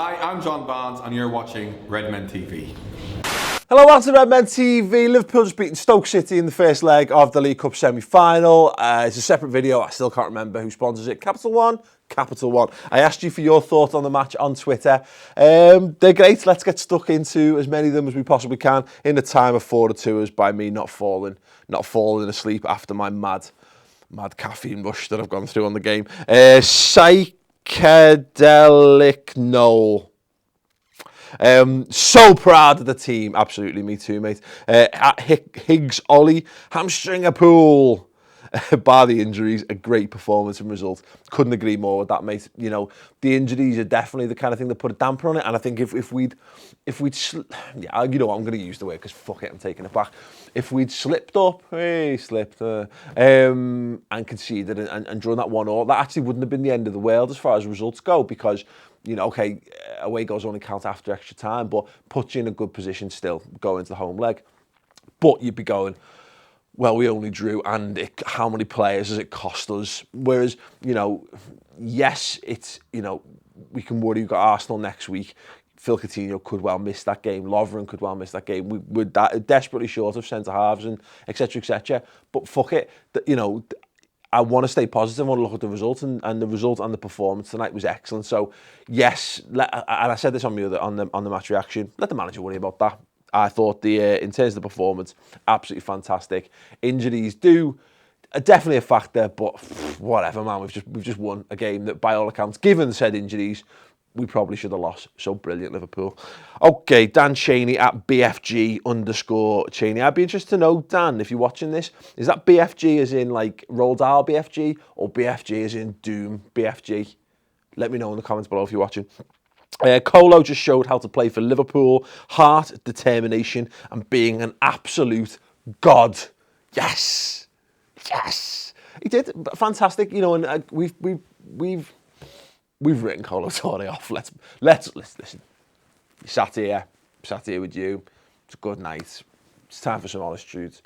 Hi, I'm John Barnes and you're watching Redmen TV. Hello, welcome to Redmen TV. Liverpool just beaten Stoke City in the first leg of the League Cup semi-final. It's a separate video. I still can't remember who sponsors it. Capital One? Capital One. I asked you for your thoughts on the match on Twitter. They're great. Let's get stuck into as many of them as we possibly can in the time of 4-2 by me not falling asleep after my mad caffeine rush that I've gone through on the game. Psychedelic Noel. So proud of the team. Absolutely, me too, mate. At Higgs Ollie, hamstringer pool. Bar the injuries, a great performance and result. Couldn't agree more with that, mate. You know, the injuries are definitely the kind of thing that put a damper on it. And I think if we'd yeah, you know what, I'm going to use the word because fuck it, I'm taking it back. If we'd slipped up, and conceded and drawn that 1-1, that actually wouldn't have been the end of the world as far as results go, because, you know, okay, away goals only count after extra time, but puts you in a good position still going into the home leg. But you'd be going, well, we only drew, and how many players does it cost us? Whereas, you know, yes, it's, you know, we can worry. We've got Arsenal next week. Phil Coutinho could well miss that game. Lovren could well miss that game. We're desperately short of centre-halves and et cetera, et cetera. But fuck it, you know, I want to stay positive. I want to look at the result, and the result and the performance tonight was excellent. So, yes, and I said this on the match reaction, let the manager worry about that. I thought in terms of the performance, absolutely fantastic. Injuries are definitely a factor, but whatever, man. We've just won a game that, by all accounts, given said injuries, we probably should have lost. So brilliant, Liverpool. Okay, Dan Cheney at BFG_Cheney. I'd be interested to know, Dan, if you're watching this, is that BFG as in like Roald Dahl BFG or BFG as in Doom BFG? Let me know in the comments below if you're watching. Colo just showed how to play for Liverpool. Heart, determination, and being an absolute god. Yes, yes, he did fantastic. You know, and we've written Colo Torre off. Let's listen. Sat here with you. It's a good night. It's time for some honest truths.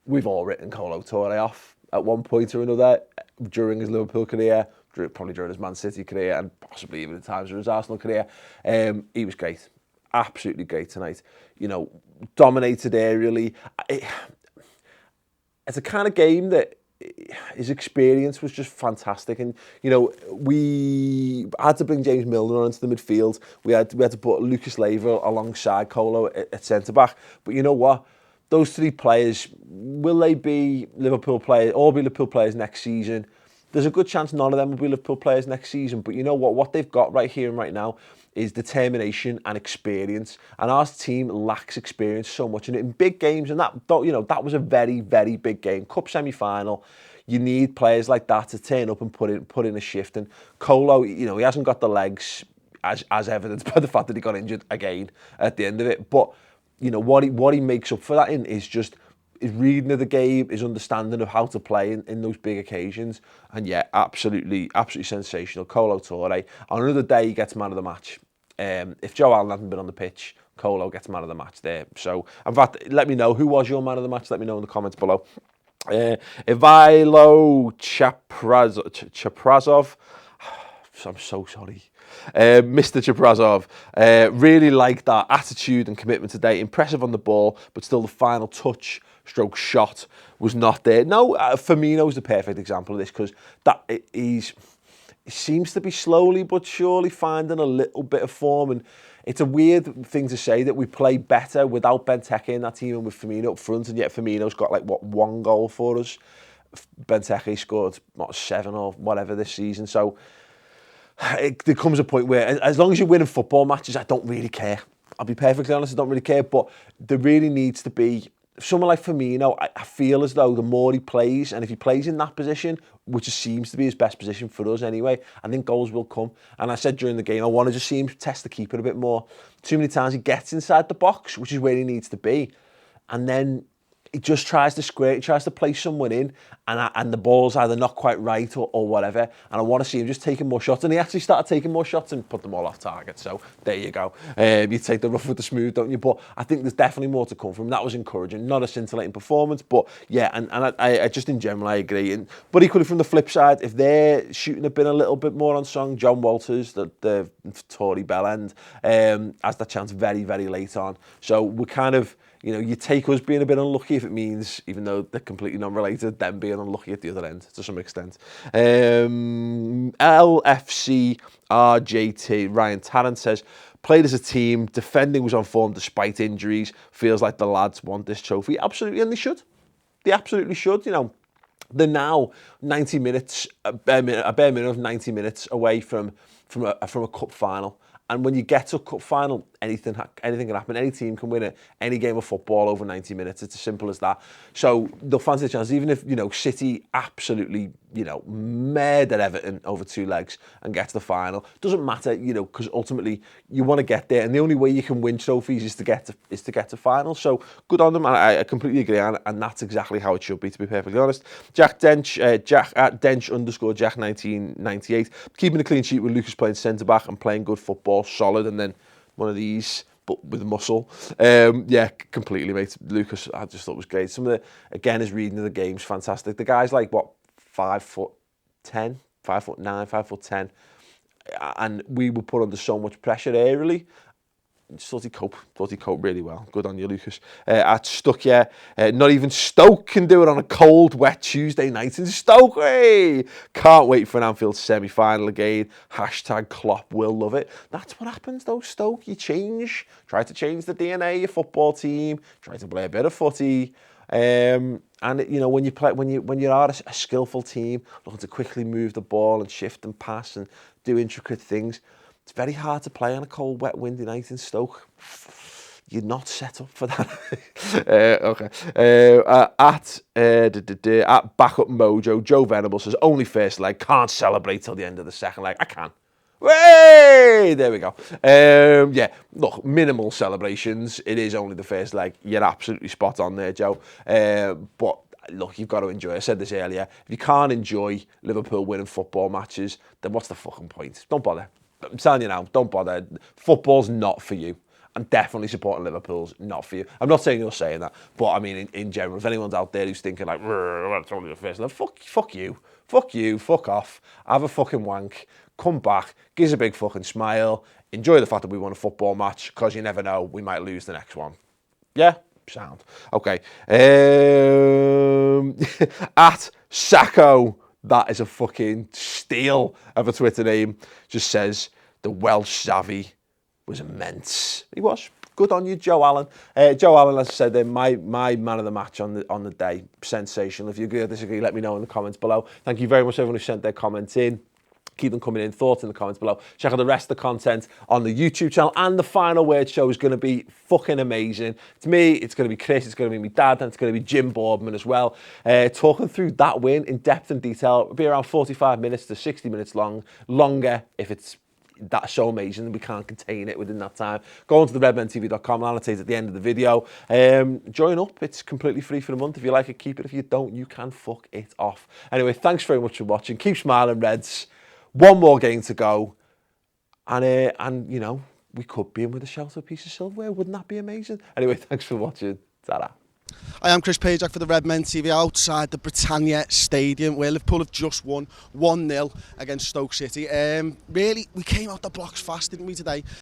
We've all written Colo Torre off at one point or another during his Liverpool career. Probably during his Man City career, and possibly even at times during his Arsenal career. He was great. Absolutely great tonight. You know, dominated aerially. It's a kind of game that his experience was just fantastic. And, you know, we had to bring James Milner onto the midfield. We had to put Lucas Leiva alongside Colo at centre-back. But you know what? Those three players, will they be Liverpool players, all be Liverpool players next season? There's a good chance none of them will be Liverpool players next season. But you know what? What they've got right here and right now is determination and experience. And our team lacks experience so much in big games. And that, you know, that was a very, very big game. Cup semi-final. You need players like that to turn up and put in a shift. And Colo, you know, he hasn't got the legs, as evidenced by the fact that he got injured again at the end of it. But, you know, what he makes up for that in is just his reading of the game, his understanding of how to play in those big occasions. And yeah, absolutely sensational. Colo Torre. On another day, he gets man of the match. If Joe Allen hadn't been on the pitch, Colo gets man of the match there. So, in fact, let me know, who was your man of the match? Let me know in the comments below. Ivailo Chaprazov. I'm so sorry. Mr. Chaprazov, really liked that attitude and commitment today. Impressive on the ball, but still the final touch stroke shot was not there. No, Firmino's the perfect example of this, because he seems to be slowly but surely finding a little bit of form. And it's a weird thing to say that we play better without Benteke in that team and with Firmino up front, and yet Firmino's got like, what, 1 goal for us. Benteke scored, 7 or whatever this season. So there comes a point where, as long as you're winning football matches, I don't really care. I'll be perfectly honest, I don't really care. But there really needs to be someone like Firmino. I feel as though the more he plays, and if he plays in that position, which seems to be his best position for us anyway, I think goals will come. And I said during the game, I want to just see him test the keeper a bit more. Too many times he gets inside the box, which is where he needs to be, and then he just tries to scrape, he tries to play someone in, and the ball's either not quite right or whatever. And I want to see him just taking more shots. And he actually started taking more shots and put them all off target. So there you go. You take the rough with the smooth, don't you? But I think there's definitely more to come from him. That was encouraging. Not a scintillating performance, but yeah. And I just in general I agree. But equally from the flip side, if their shooting had been a little bit more on song, John Walters, the Tory bellend, has that chance very, very late on. So we're kind of, you know, you take us being a bit unlucky if it means, even though they're completely non-related, them being unlucky at the other end to some extent. LFC RJT, Ryan Tarrant says, played as a team, defending was on form despite injuries, feels like the lads want this trophy. Absolutely, and they should. They absolutely should, you know. They're now 90 minutes, a bare minimum of 90 minutes away from a cup final. And when you get to a cup final, anything can happen. Any team can win any game of football over 90 minutes. It's as simple as that. So they'll fancy the chance, even if, you know, City absolutely, you know, murder Everton over 2 legs and get to the final. Doesn't matter, you know, because ultimately you want to get there, and the only way you can win trophies is to get to finals. So good on them, and I completely agree, and that's exactly how it should be, to be perfectly honest. Jack Dench, Jack at Dench_Jack 1998, keeping a clean sheet with Lucas playing centre back and playing good football, solid, and then one of these, but with muscle. Yeah, completely, mate. Lucas, I just thought was great. Some of the, again, his reading of the game's fantastic. The guy's like, what, 5'10", 5'9", 5'10", and we were put under so much pressure early. Thought he coped really well. Good on you, Lucas. At Stuck, yeah. Not even Stoke can do it on a cold, wet Tuesday night in Stoke. Hey! Can't wait for an Anfield semi-final again. Hashtag Klopp will love it. That's what happens though, Stoke. You change. Try to change the DNA of your football team. Try to play a bit of footy. And you know, when you are a skillful team, looking to quickly move the ball and shift and pass and do intricate things, it's very hard to play on a cold, wet, windy night in Stoke. You're not set up for that. Okay. At Backup Mojo, Joe Venable says, only first leg, can't celebrate till the end of the second leg. I can. Way! There we go. Yeah, look, minimal celebrations. It is only the first leg. You're absolutely spot on there, Joe. But look, you've got to enjoy it. I said this earlier. If you can't enjoy Liverpool winning football matches, then what's the fucking point? Don't bother. I'm telling you now, don't bother. Football's not for you. And definitely supporting Liverpool's not for you. I'm not saying you're saying that, but I mean, in general, if anyone's out there who's thinking like, it's only the first leg, fuck you, fuck off, have a fucking wank, come back, give us a big fucking smile, enjoy the fact that we won a football match, because you never know, we might lose the next one. Yeah? Sound. Okay. At Sacco, that is a fucking steal of a Twitter name, just says, the Welsh savvy was immense. He was. Good on you, Joe Allen. Joe Allen, as I said, my man of the match on the day. Sensational. If you agree or disagree, let me know in the comments below. Thank you very much to everyone who sent their comments in. Keep them coming in. Thoughts in the comments below. Check out the rest of the content on the YouTube channel. And the Final Word show is going to be fucking amazing. To me, it's going to be Chris, it's going to be my dad, and it's going to be Jim Boardman as well. Talking through that win in depth and detail. It'll be around 45 minutes to 60 minutes long. Longer if it's that's so amazing and we can't contain it within that time. Go on to the redmentv.com, I'll annotate at the end of the video. Join up, it's completely free for the month. If you like it, keep it. If you don't, you can fuck it off. Anyway, thanks very much for watching. Keep smiling, Reds. One more game to go. And you know, we could be in with a shelter piece of silverware. Wouldn't that be amazing? Anyway, thanks for watching. Ta-ra. I am Chris Pajak for the Redmen TV outside the Britannia Stadium, where Liverpool have just won 1-0 against Stoke City. Really, we came out the blocks fast, didn't we, today?